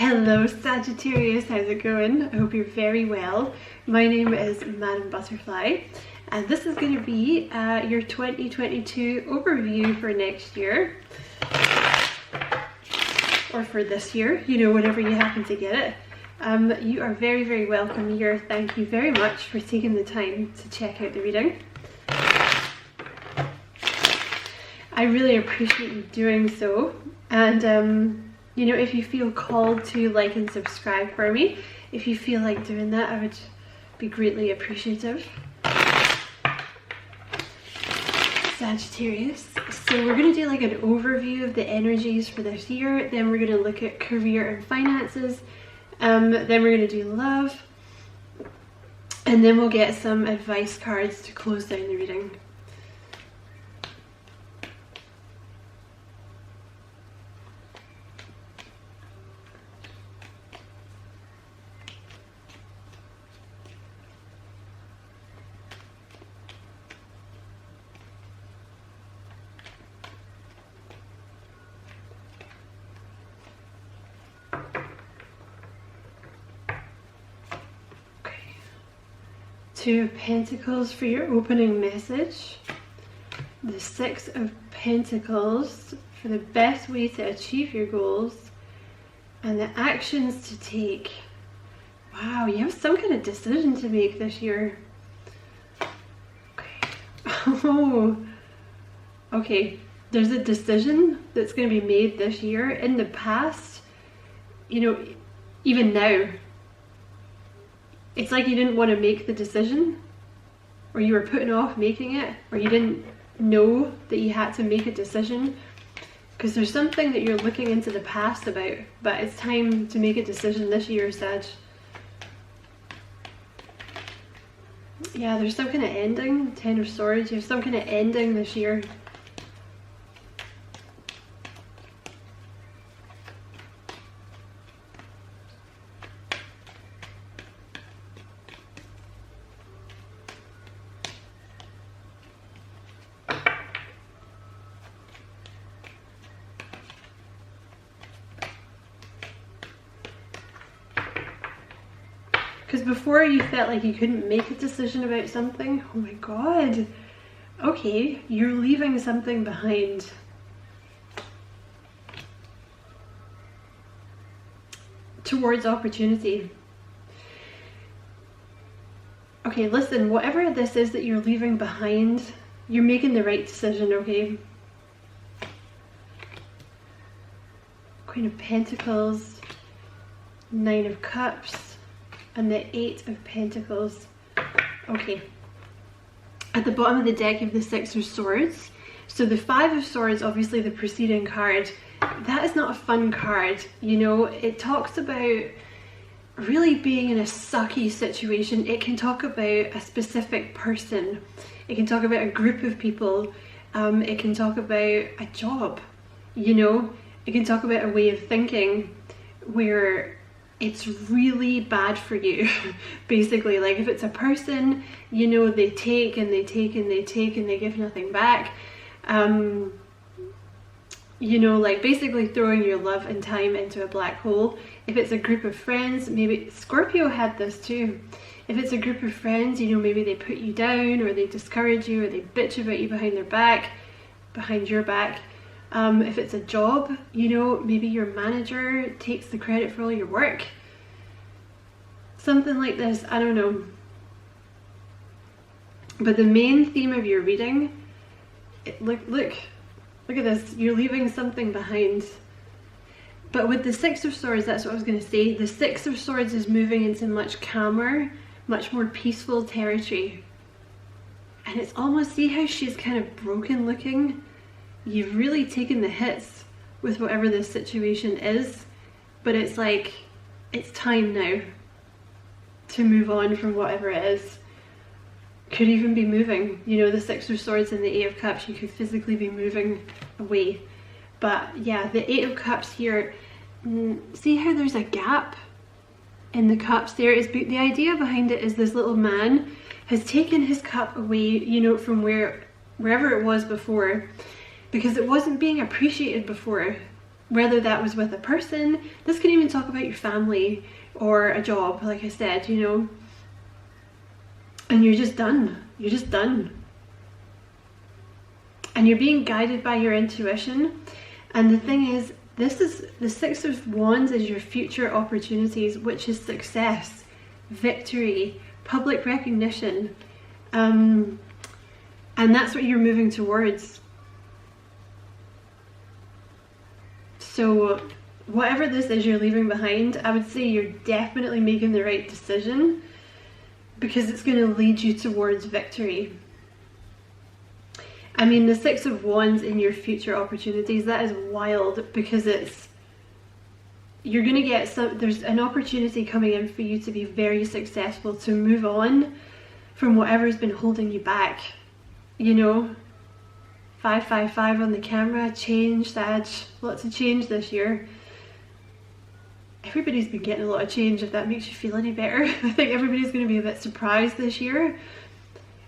Hello Sagittarius, how's it going? I hope you're very well. My name is Madam Butterfly and this is going to be your 2022 overview for next year. Or for this year, you know, whenever you happen to get it. You are very, very welcome here. Thank you very much for taking the time to check out the reading. I really appreciate you doing so. And you know, if you feel called to like and subscribe for me, if you feel like doing that, I would be greatly appreciative. Sagittarius. So we're going to do like an overview of the energies for this year, then we're going to look at career and finances, then we're going to do love, and then we'll get some advice cards to close down the reading. Two of Pentacles for your opening message. The Six of Pentacles for the best way to achieve your goals. And the actions to take. Wow, you have some kind of decision to make this year. Okay. Oh, okay. There's a decision that's going to be made this year. In the past, you know, even now, it's like you didn't want to make the decision, or you were putting off making it, or you didn't know that you had to make a decision, because there's something that you're looking into the past about, but it's time to make a decision this year, Sag. Yeah, there's some kind of ending. Ten of Swords, you have some kind of ending this year. Because before you felt like you couldn't make a decision about something. Oh my god. Okay, you're leaving something behind. Towards opportunity. Okay, listen, whatever this is that you're leaving behind, you're making the right decision, okay? Queen of Pentacles, Nine of Cups, and the Eight of Pentacles. Okay. At the bottom of the deck you have the Six of Swords. So the Five of Swords, obviously the preceding card, that is not a fun card. You know, it talks about really being in a sucky situation. It can talk about a specific person. It can talk about a group of people. It can talk about a job. You know, it can talk about a way of thinking where it's really bad for you. Basically, like if it's a person, you know, they take and they take and they take and they give nothing back. You know, like basically throwing your love and time into a black hole. If it's a group of friends, maybe Scorpio had this too. If it's a group of friends, you know, maybe they put you down, or they discourage you, or they bitch about you behind their back, behind your back. If it's a job, you know, maybe your manager takes the credit for all your work. Something like this, I don't know. But the main theme of your reading, look at this, you're leaving something behind. But with the Six of Swords, that's what I was going to say, the Six of Swords is moving into much calmer, much more peaceful territory. And it's almost, see how she's kind of broken looking? You've really taken the hits with whatever this situation is, but it's like, it's time now to move on from whatever it is. Could even be moving, you know, the Six of Swords and the Eight of Cups, you could physically be moving away. But yeah, the Eight of Cups here, see how there's a gap in the cups there? The idea behind it is this little man has taken his cup away, you know, from wherever it was before, because it wasn't being appreciated before. whether that was with a person. This can even talk about your family or a job, like I said, you know, and you're just done. You're just done. And you're being guided by your intuition. And the thing is, this is the Six of Wands is your future opportunities, which is success, victory, public recognition, and that's what you're moving towards. So whatever this is you're leaving behind, I would say you're definitely making the right decision, because it's going to lead you towards victory. I mean, the Six of Wands in your future opportunities, that is wild, because you're going to get there's an opportunity coming in for you to be very successful, to move on from whatever's been holding you back, you know. 555 on the camera, change, Sag, lots of change this year. Everybody's been getting a lot of change, if that makes you feel any better. I think everybody's going to be a bit surprised this year,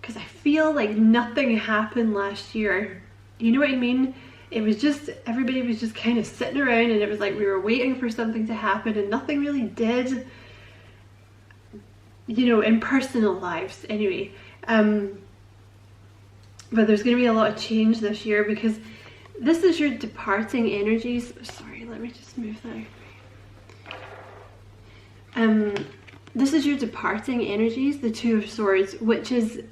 because I feel like nothing happened last year. You know what I mean? It was just, everybody was just kind of sitting around, and it was like we were waiting for something to happen, and nothing really did, you know, in personal lives anyway. But there's going to be a lot of change this year, because this is your departing energies. Sorry, let me just move that. This is your departing energies, the Two of Swords, which is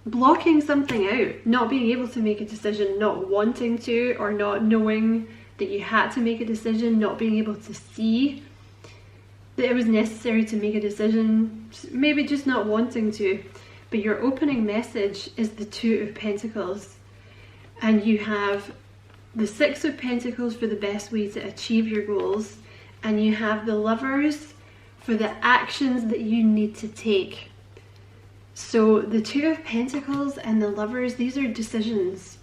blocking something out, not being able to make a decision, not wanting to, or not knowing that you had to make a decision, not being able to see that it was necessary to make a decision, maybe just not wanting to. But your opening message is the Two of Pentacles, and you have the Six of Pentacles for the best way to achieve your goals, and you have the Lovers for the actions that you need to take. So the Two of Pentacles and the Lovers, these are decisions.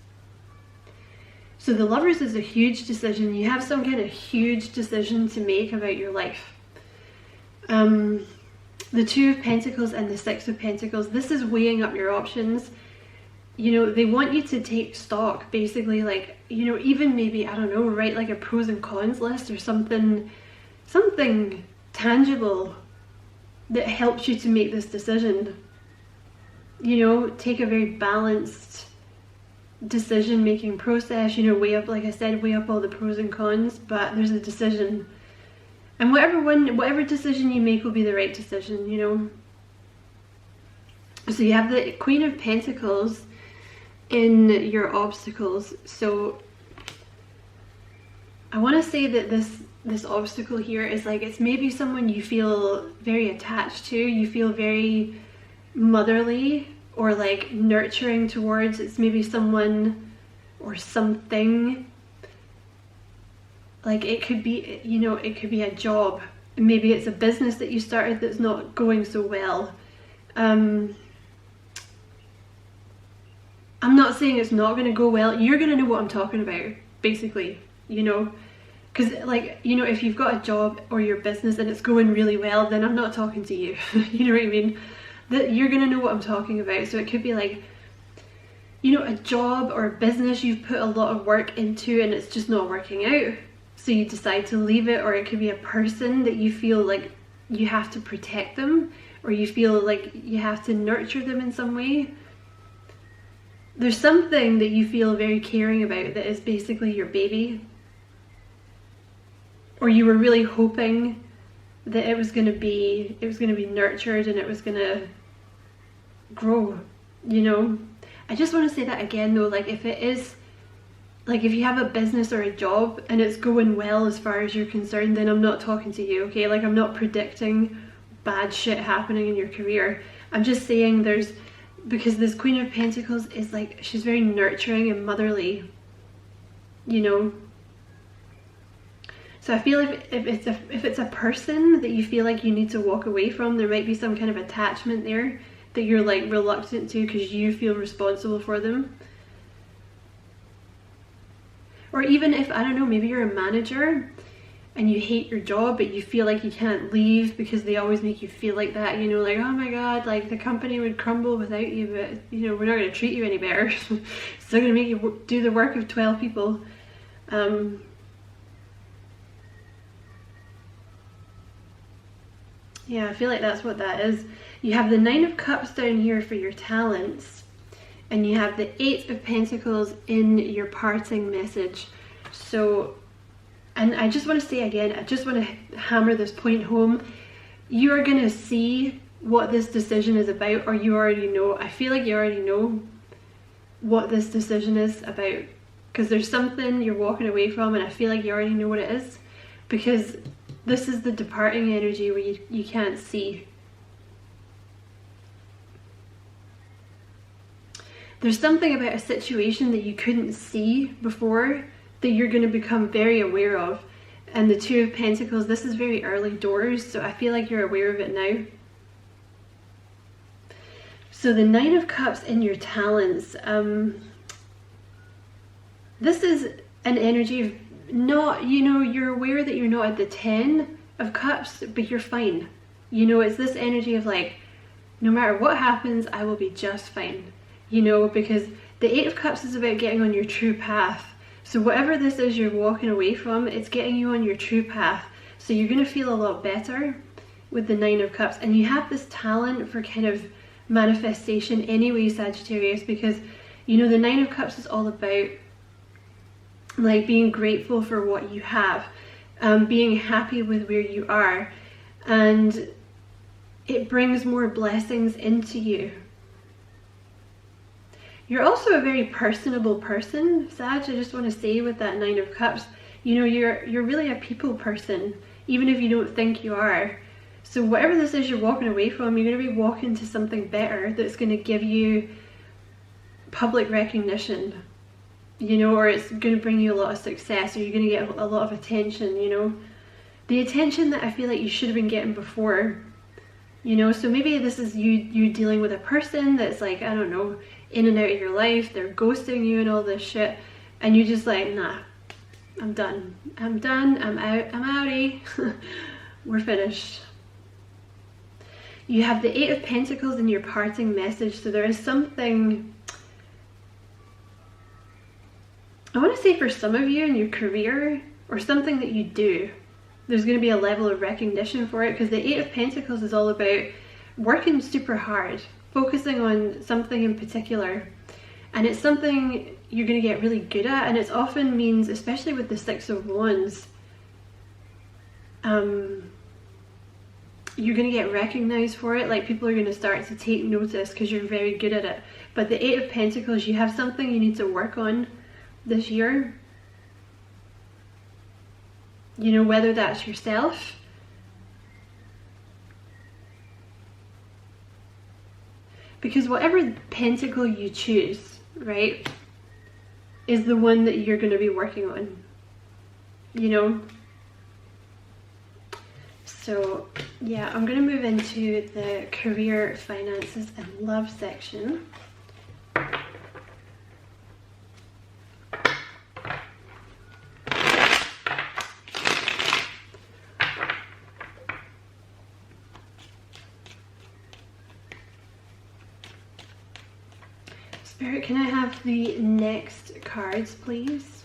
So the Lovers is a huge decision. You have some kind of huge decision to make about your life. The Two of Pentacles and the Six of Pentacles, this is weighing up your options. You know, they want you to take stock, basically, like, you know, even maybe, I don't know, write like a pros and cons list or something tangible that helps you to make this decision. You know, take a very balanced decision making process, you know, weigh up, like I said, weigh up all the pros and cons, but there's a decision. And whatever decision you make will be the right decision, you know. So you have the Queen of Pentacles in your obstacles. So I want to say that this obstacle here is like, it's maybe someone you feel very attached to, you feel very motherly or like nurturing towards. It's maybe someone or something. Like it could be, you know, it could be a job. Maybe it's a business that you started that's not going so well. I'm not saying it's not going to go well. You're going to know what I'm talking about, basically, you know. Because, like, you know, if you've got a job or your business and it's going really well, then I'm not talking to you. You know what I mean? That you're going to know what I'm talking about. So it could be like, you know, a job or a business you've put a lot of work into and it's just not working out. So you decide to leave it. Or it could be a person that you feel like you have to protect them, or you feel like you have to nurture them in some way. There's something that you feel very caring about that is basically your baby. Or you were really hoping that it was going to be nurtured and it was going to grow, you know. I just want to say that again though, like if it is, like if you have a business or a job and it's going well as far as you're concerned, then I'm not talking to you, okay? Like I'm not predicting bad shit happening in your career. I'm just saying because this Queen of Pentacles is like, she's very nurturing and motherly, you know. So I feel if it's a person that you feel like you need to walk away from, there might be some kind of attachment there that you're like reluctant to because you feel responsible for them. Or even if, I don't know, maybe you're a manager and you hate your job but you feel like you can't leave because they always make you feel like that, you know, like, oh my god, like the company would crumble without you, but you know, we're not going to treat you any better. Still going to make you do the work of 12 people. Yeah, I feel like that's what that is. You have the Nine of Cups down here for your talents, and you have the Eight of Pentacles in your parting message. So, and I just want to say again, I just want to hammer this point home. You are going to see what this decision is about, or you already know. I feel like you already know what this decision is about, because there's something you're walking away from, and I feel like you already know what it is, because this is the departing energy where you can't see. There's something about a situation that you couldn't see before that you're going to become very aware of. And the Two of Pentacles, this is very early doors, so I feel like you're aware of it now. So the Nine of Cups in your talents, this is an energy of not, you know, you're aware that you're not at the 10 of Cups, but you're fine. You know, it's this energy of like, no matter what happens, I will be just fine. You know, because the Eight of Cups is about getting on your true path. So whatever this is you're walking away from, it's getting you on your true path. So you're going to feel a lot better with the Nine of Cups. And you have this talent for kind of manifestation anyway, Sagittarius, because, you know, the Nine of Cups is all about like being grateful for what you have, being happy with where you are, and it brings more blessings into you. You're also a very personable person, Sag. I just want to say with that Nine of Cups, you know, you're really a people person, even if you don't think you are. So whatever this is you're walking away from, you're going to be walking to something better that's going to give you public recognition, you know, or it's going to bring you a lot of success, or you're going to get a lot of attention, you know. The attention that I feel like you should have been getting before, you know. So maybe this is you dealing with a person that's like, I don't know, in and out of your life, they're ghosting you and all this shit, and you're just like, nah, I'm done, I'm out, I'm outie. We're finished. You have the Eight of Pentacles in your parting message, so there is something, I want to say for some of you in your career, or something that you do, there's going to be a level of recognition for it, because the Eight of Pentacles is all about working super hard, focusing on something in particular, and it's something you're going to get really good at, and it often means, especially with the Six of Wands, you're going to get recognized for it. Like, people are going to start to take notice because you're very good at it. But the Eight of Pentacles, you have something you need to work on this year, you know, whether that's yourself, because whatever pentacle you choose, right, is the one that you're going to be working on, you know. So yeah, I'm going to move into the career, finances and love section. Spirit, can I have the next cards, please?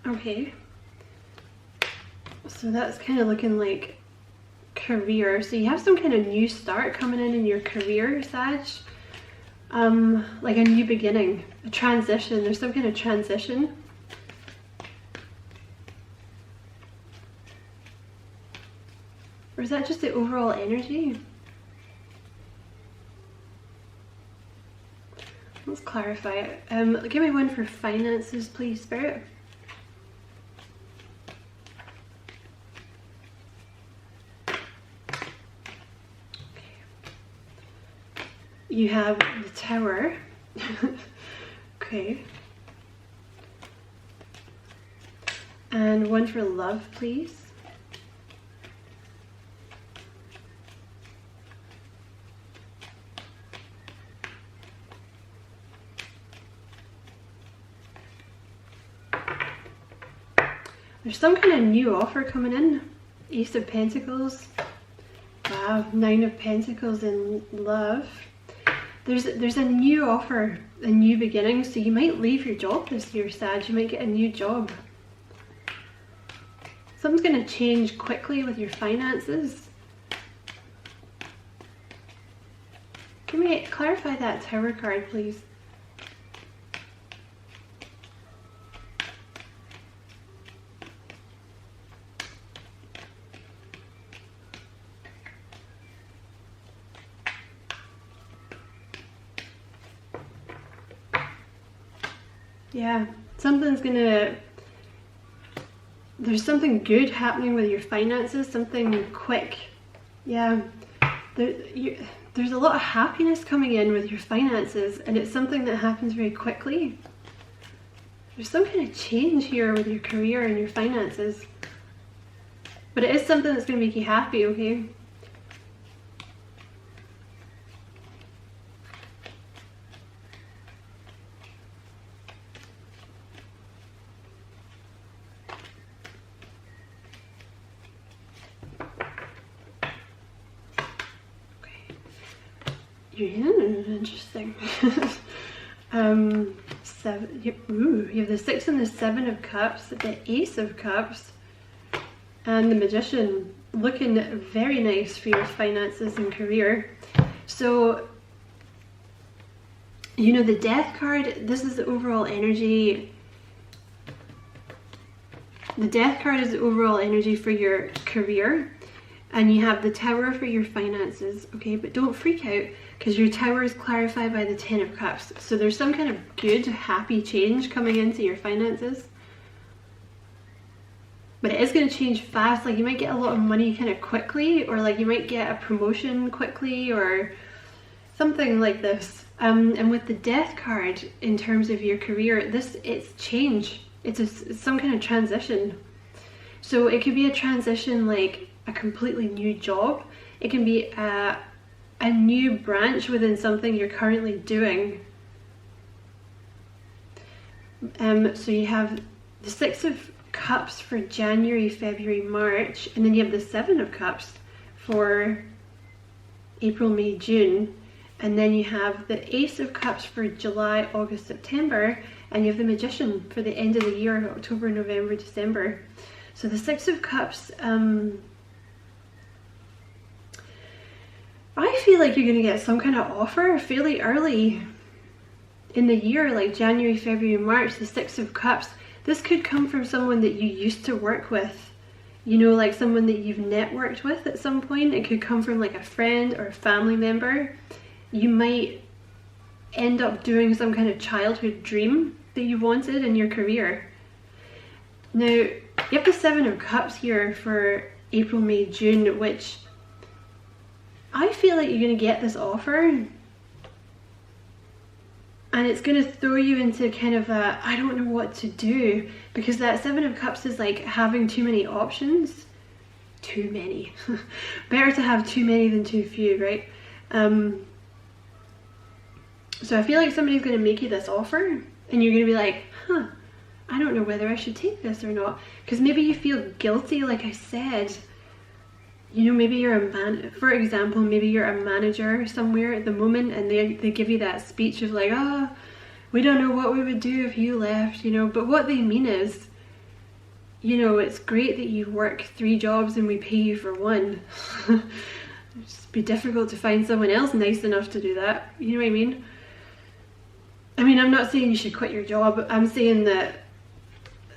Okay, so that's kind of looking like career. So you have some kind of new start coming in your career, Sag. Like a new beginning, a transition. There's some kind of transition. Or is that just the overall energy? Let's clarify it. Give me one for finances, please, Spirit. You have the Tower. Okay. And one for love, please. There's some kind of new offer coming in. Ace of Pentacles. Wow, 9 of Pentacles in love. There's a new offer, a new beginning, so you might leave your job this year, Sag. You might get a new job. Something's going to change quickly with your finances. Can we clarify that Tower card, please? Yeah, there's something good happening with your finances, something quick. Yeah, there's a lot of happiness coming in with your finances, and it's something that happens very quickly. There's some kind of change here with your career and your finances. But it is something that's going to make you happy, okay? Interesting. You have the 6 and the 7 of Cups, the Ace of Cups, and the Magician, looking very nice for your finances and career. So, you know, the Death card, this is the overall energy. The Death card is the overall energy for your career. And you have the Tower for your finances, okay? But don't freak out, because your Tower is clarified by the 10 of Cups. So there's some kind of good, happy change coming into your finances. But it is going to change fast. Like, you might get a lot of money kind of quickly, or like you might get a promotion quickly, or something like this. And with the Death card, in terms of your career, it's change. It's some kind of transition. So it could be a transition like a completely new job. It can be a new branch within something you're currently doing. So you have the 6 of Cups for January, February, March, and then you have the 7 of Cups for April, May, June, and then you have the Ace of Cups for July, August, September, and you have the Magician for the end of the year, October, November, December. So the 6 of Cups, I feel like you're going to get some kind of offer fairly early in the year, like January, February, March. The 6 of Cups, this could come from someone that you used to work with, you know, like someone that you've networked with at some point. It could come from like a friend or a family member. You might end up doing some kind of childhood dream that you wanted in your career. Now, you have the 7 of Cups here for April, May, June, which I feel like you're going to get this offer, and it's going to throw you into kind of a, I don't know what to do, because that 7 of Cups is like having too many options. Too many. Better to have too many than too few, right? So I feel like somebody's going to make you this offer, and you're going to be like, huh, I don't know whether I should take this or not. Because maybe you feel guilty, like I said. You know, maybe you're for example, maybe you're a manager somewhere at the moment, and they give you that speech of like, oh, we don't know what we would do if you left, you know. But what they mean is, you know, it's great that you work 3 jobs and we pay you for 1. It'd just be difficult to find someone else nice enough to do that. You know what I mean? I mean, I'm not saying you should quit your job. I'm saying that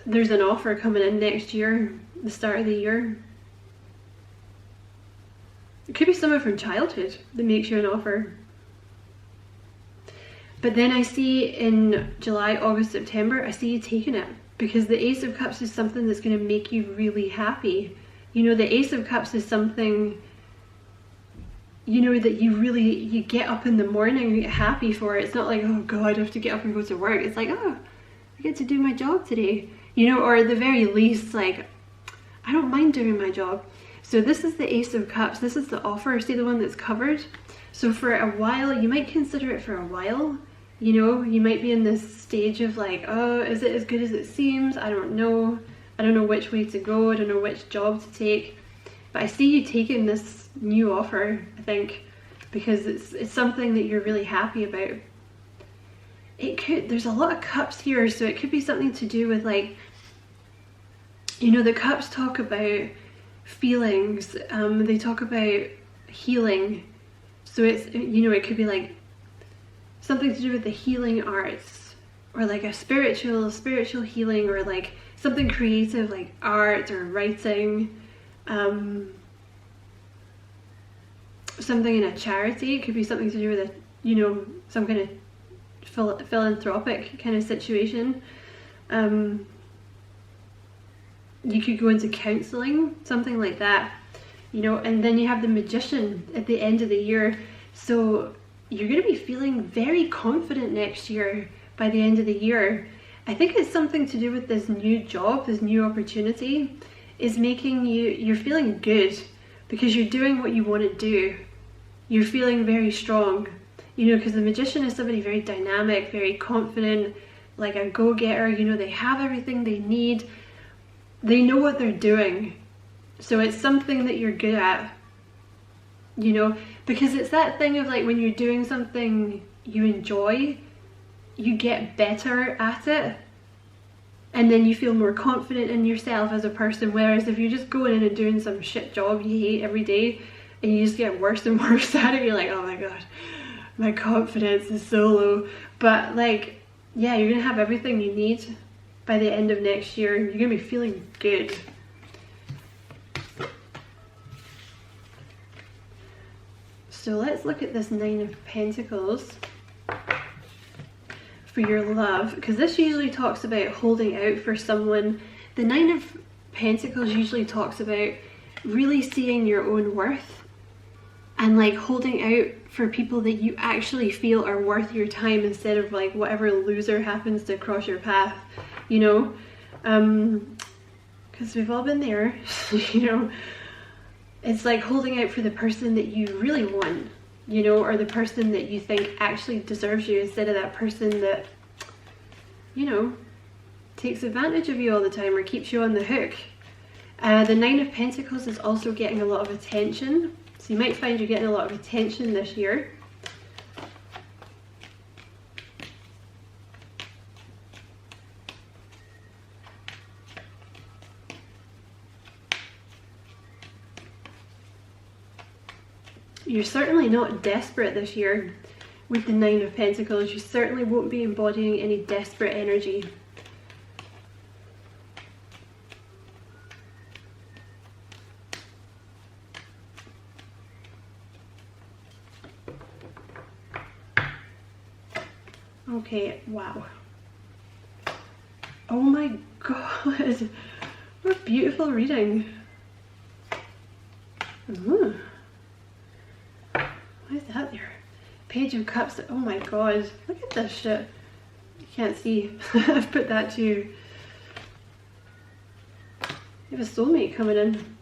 there's an offer coming in next year, the start of the year. It could be someone from childhood that makes you an offer. But then I see in July, August, September, I see you taking it, because the Ace of Cups is something that's going to make you really happy. You know, the Ace of Cups is something, you know, that you get up in the morning happy for. It's not like, oh God, I have to get up and go to work. It's like, oh, I get to do my job today. You know, or at the very least, like, I don't mind doing my job. So this is the Ace of Cups. This is the offer. See, the one that's covered. So for a while, you might consider it for a while. You know, you might be in this stage of like, oh, is it as good as it seems? I don't know. I don't know which way to go. I don't know which job to take. But I see you taking this new offer, I think, because it's something that you're really happy about. There's a lot of cups here, so it could be something to do with, like, you know, the cups talk about feelings, they talk about healing. So it's, you know, it could be like something to do with the healing arts, or like a spiritual healing, or like something creative like art or writing, something in a charity. It could be something to do with a, you know, some kind of philanthropic kind of situation. You could go into counseling, something like that, you know. And then you have the Magician at the end of the year, so you're going to be feeling very confident next year by the end of the year. I think it's something to do with this new job, this new opportunity is making you're feeling good because you're doing what you want to do. You're feeling very strong, you know, because the Magician is somebody very dynamic, very confident, like a go-getter. You know, they have everything they need. They know what they're doing. So it's something that you're good at, you know, because it's that thing of like when you're doing something you enjoy, you get better at it. And then you feel more confident in yourself as a person. Whereas if you're just going in and doing some shit job you hate every day, and you just get worse and worse at it, you're like, oh my god, my confidence is so low. But like, yeah, you're gonna have everything you need by the end of next year. You're gonna be feeling good. So let's look at this Nine of Pentacles for your love, because this usually talks about holding out for someone. The Nine of Pentacles usually talks about really seeing your own worth and like holding out for people that you actually feel are worth your time, instead of like whatever loser happens to cross your path, you know, because we've all been there. You know, it's like holding out for the person that you really want, you know, or the person that you think actually deserves you, instead of that person that, you know, takes advantage of you all the time or keeps you on the hook. The Nine of Pentacles is also getting a lot of attention. So you might find you're getting a lot of attention this year. You're certainly not desperate this year with the Nine of Pentacles. You certainly won't be embodying any desperate energy. Okay, wow. Oh my god, what a beautiful reading. Ooh. What is that there? Page of Cups. Oh my god, look at this shit. You can't see. I've put that to you. You have a soulmate coming in.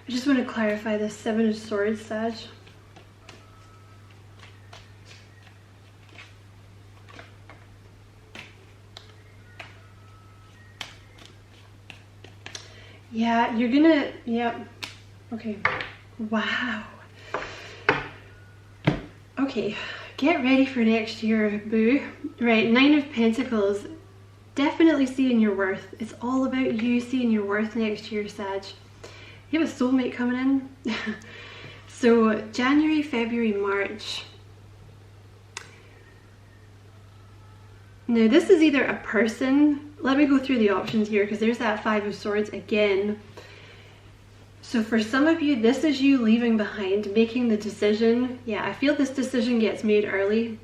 I just want to clarify this Seven of Swords, Sag. Yeah, you're gonna, yeah, okay, wow. Okay, get ready for next year, boo. Right, Nine of Pentacles, definitely seeing your worth. It's all about you seeing your worth next year, Sag. You have a soulmate coming in. So January, February, March. Now this is either a person. Let me go through the options here, because there's that Five of Swords again. So for some of you, this is you leaving behind, making the decision. Yeah, I feel this decision gets made early.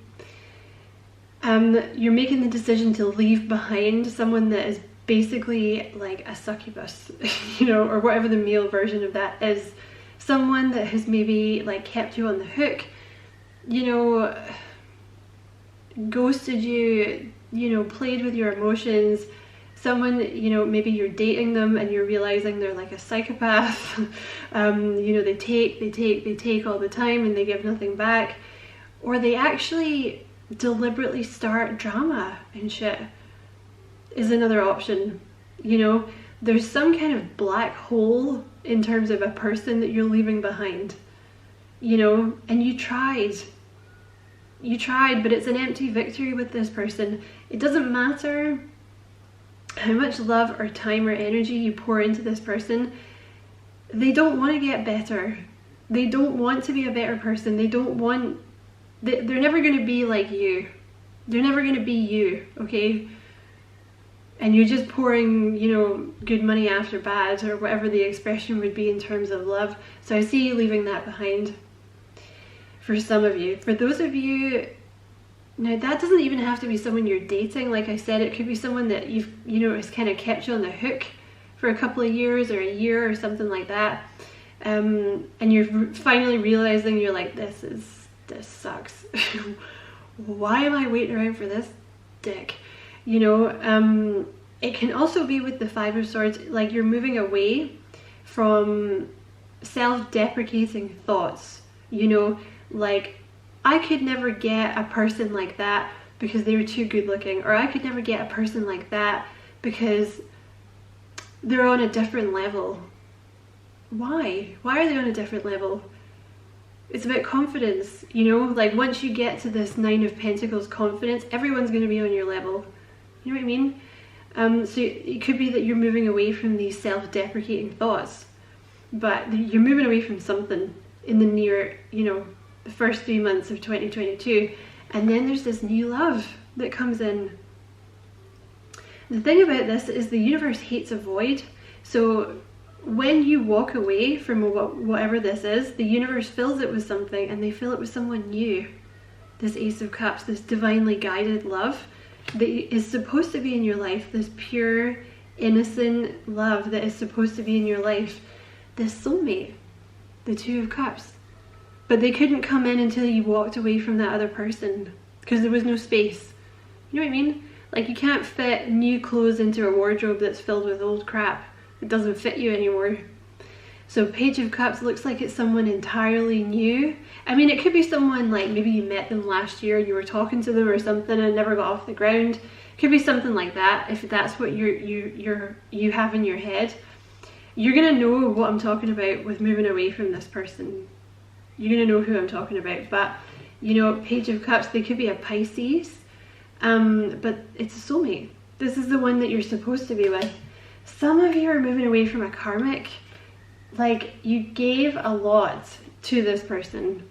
You're making the decision to leave behind someone that is basically like a succubus, you know, or whatever the male version of that is. Someone that has maybe like kept you on the hook, you know, ghosted you, you know, played with your emotions. Someone, you know, maybe you're dating them and you're realizing they're like a psychopath. You know, they take all the time and they give nothing back. Or they actually deliberately start drama and shit is another option. You know, there's some kind of black hole in terms of a person that you're leaving behind, you know, and you tried, but it's an empty victory with this person. It doesn't matter how much love or time or energy you pour into this person. They don't want to get better. They don't want to be a better person. They don't want, they're never going to be like you. They're never going to be you, okay? And you're just pouring, you know, good money after bad, or whatever the expression would be in terms of love. So I see you leaving that behind for some of you. For those of you, now that doesn't even have to be someone you're dating. Like I said, it could be someone that you know, has kind of kept you on the hook for a couple of years or a year or something like that. And you're finally realizing, you're like, this sucks. Why am I waiting around for this dick? You know, it can also be with the Five of Swords, like you're moving away from self-deprecating thoughts, you know, like, I could never get a person like that because they were too good looking, or I could never get a person like that because they're on a different level. Why? Why are they on a different level? It's about confidence, you know, like once you get to this Nine of Pentacles confidence, everyone's going to be on your level. You know what I mean? So it could be that you're moving away from these self-deprecating thoughts, but you're moving away from something in the near, you know, the first 3 months of 2022, and then there's this new love that comes in. The thing about this is the universe hates a void. So when you walk away from whatever this is, the universe fills it with something, and they fill it with someone new. This Ace of Cups, this divinely guided love that is supposed to be in your life, this pure, innocent love that is supposed to be in your life, this soulmate, the Two of Cups. But they couldn't come in until you walked away from that other person, because there was no space. You know what I mean? Like, you can't fit new clothes into a wardrobe that's filled with old crap. It doesn't fit you anymore. So Page of Cups looks like it's someone entirely new. I mean, it could be someone like maybe you met them last year, you were talking to them or something and never got off the ground. It could be something like that, if that's what you have in your head. You're gonna know what I'm talking about with moving away from this person. You're gonna know who I'm talking about. But you know, Page of Cups, they could be a Pisces, but it's a soulmate. This is the one that you're supposed to be with. Some of you are moving away from a karmic. Like, you gave a lot to this person.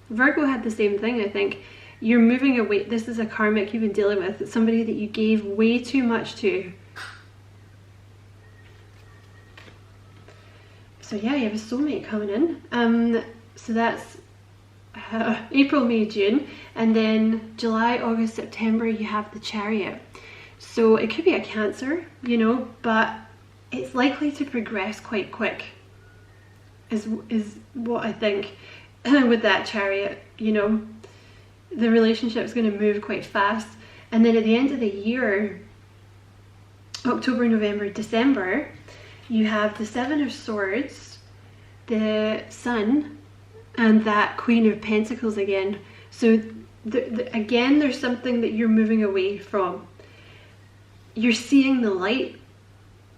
Virgo had the same thing, I think. You're moving away. This is a karmic you've been dealing with. It's somebody that you gave way too much to. So yeah, you have a soulmate coming in. So that's April, May, June. And then July, August, September, you have the Chariot. So it could be a Cancer, you know, but it's likely to progress quite quick, is what I think with that Chariot, you know. The relationship's going to move quite fast. And then at the end of the year, October, November, December, you have the Seven of Swords, the Sun, and that Queen of Pentacles again. So again, there's something that you're moving away from. You're seeing the light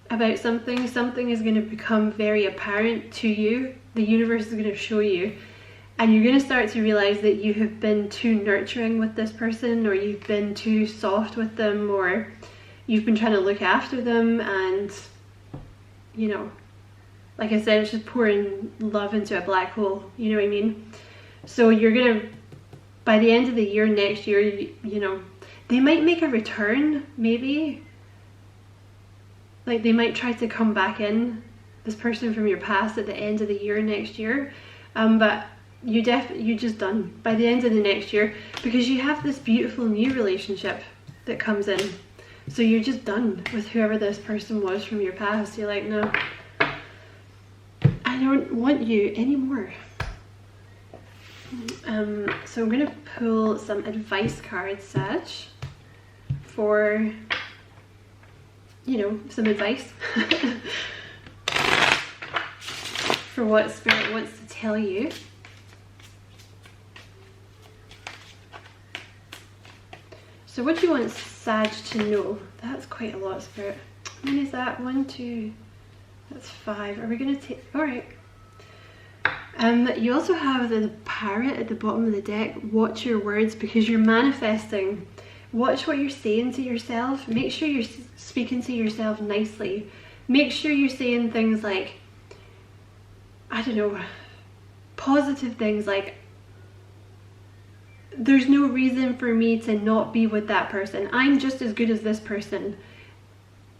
about something. Something is going to become very apparent to you. The universe is going to show you. And you're going to start to realize that you have been too nurturing with this person, or you've been too soft with them, or you've been trying to look after them, and, you know, like I said, it's just pouring love into a black hole, you know what I mean? So you're going to, by the end of the year, next year, you know, they might make a return, maybe. Like, they might try to come back in, this person from your past, at the end of the year next year. But you're just done by the end of the next year, because you have this beautiful new relationship that comes in. So you're just done with whoever this person was from your past. You're like, no, I don't want you anymore. So I'm going to pull some advice cards, Sag, for, you know, some advice for what Spirit wants to tell you. So what do you want Sag to know? That's quite a lot, Spirit. How many is that? 1, 2, that's 5. Are we going to take, all right. You also have the parrot at the bottom of the deck. Watch your words, because you're manifesting. Watch what you're saying to yourself. Make sure you're speaking to yourself nicely. Make sure you're saying things like, I don't know, positive things like, there's no reason for me to not be with that person. I'm just as good as this person.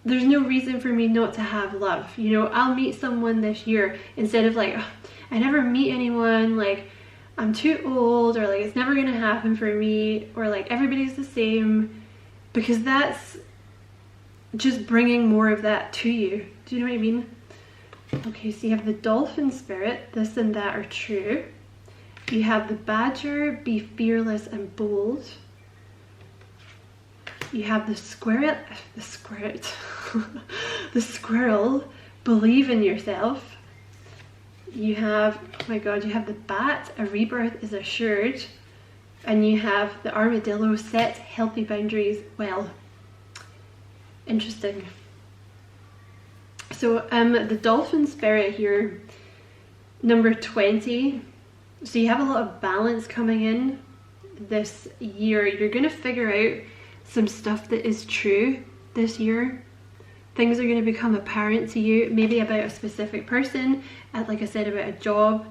There's no reason for me not to have love. You know, I'll meet someone this year, instead of like, I never meet anyone, like I'm too old, or like it's never gonna happen for me, or like everybody's the same, because that's just bringing more of that to you. Do you know what I mean? Okay, so you have the dolphin spirit, this and that are true. You have the badger, be fearless and bold. You have the the squirrel, believe in yourself. You have, oh my god, you have the bat, a rebirth is assured. And you have the armadillo, set healthy boundaries well. Interesting. So the dolphin spirit here, number 20. So you have a lot of balance coming in this year. You're going to figure out some stuff that is true this year. Things are going to become apparent to you, maybe about a specific person, like I said, about a job.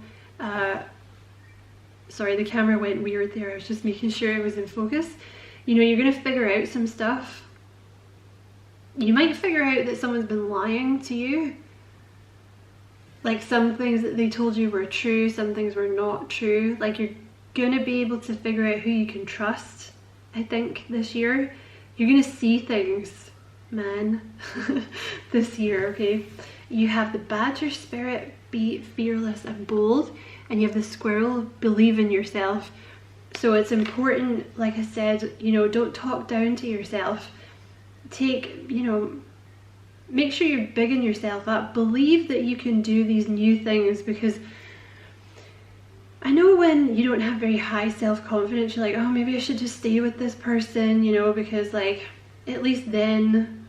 Sorry, the camera went weird there. I was just making sure it was in focus. You know, you're going to figure out some stuff. You might figure out that someone's been lying to you. Like some things that they told you were true, some things were not true. Like you're going to be able to figure out who you can trust, I think, this year. You're going to see things, man, this year, okay? You have the badger spirit, be fearless and bold. And you have the squirrel, believe in yourself. So it's important, like I said, you know, don't talk down to yourself. Take, you know, make sure you're bigging yourself up. Believe that you can do these new things, because I know when you don't have very high self-confidence, you're like, oh, maybe I should just stay with this person, you know, because like, at least then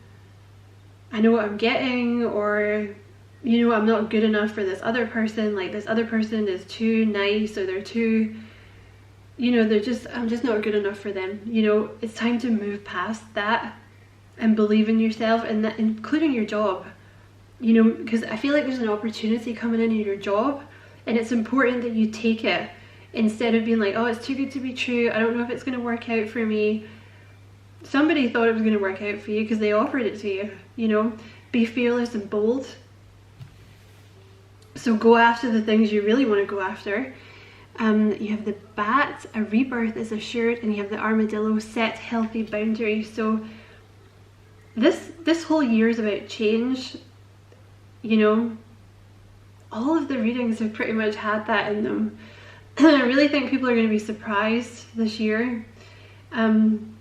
I know what I'm getting, or, you know, I'm not good enough for this other person, like this other person is too nice, or they're too, you know, I'm just not good enough for them. You know, it's time to move past that and believe in yourself, and that, including your job, you know, because I feel like there's an opportunity coming in your job, and it's important that you take it, instead of being like, oh, it's too good to be true, I don't know if it's going to work out for me. Somebody thought it was going to work out for you because they offered it to you, you know. Be fearless and bold. So go after the things you really want to go after. You have the bat, a rebirth is assured, and you have the armadillo, set healthy boundaries. So this whole year is about change, you know. All of the readings have pretty much had that in them. I really think people are going to be surprised this year.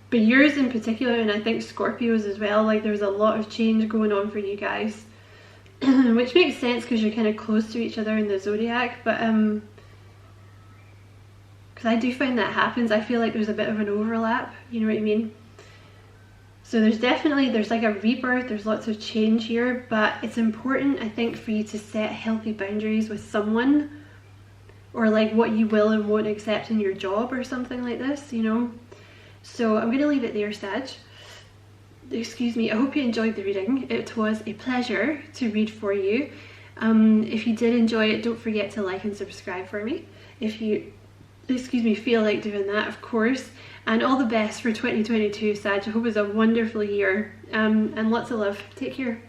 But yours in particular, and I think Scorpios as well, like there's a lot of change going on for you guys. Which makes sense because you're kind of close to each other in the zodiac, but because I do find that happens. I feel like there's a bit of an overlap, you know what I mean? So there's like a rebirth, there's lots of change here, but it's important, I think, for you to set healthy boundaries with someone, or like what you will and won't accept in your job or something like this, you know? So I'm going to leave it there, Sag. Excuse me, I hope you enjoyed the reading. It was a pleasure to read for you. If you did enjoy it, don't forget to like and subscribe for me. If you, excuse me, feel like doing that, of course. And all the best for 2022, Sag. I hope it's a wonderful year. And lots of love. Take care.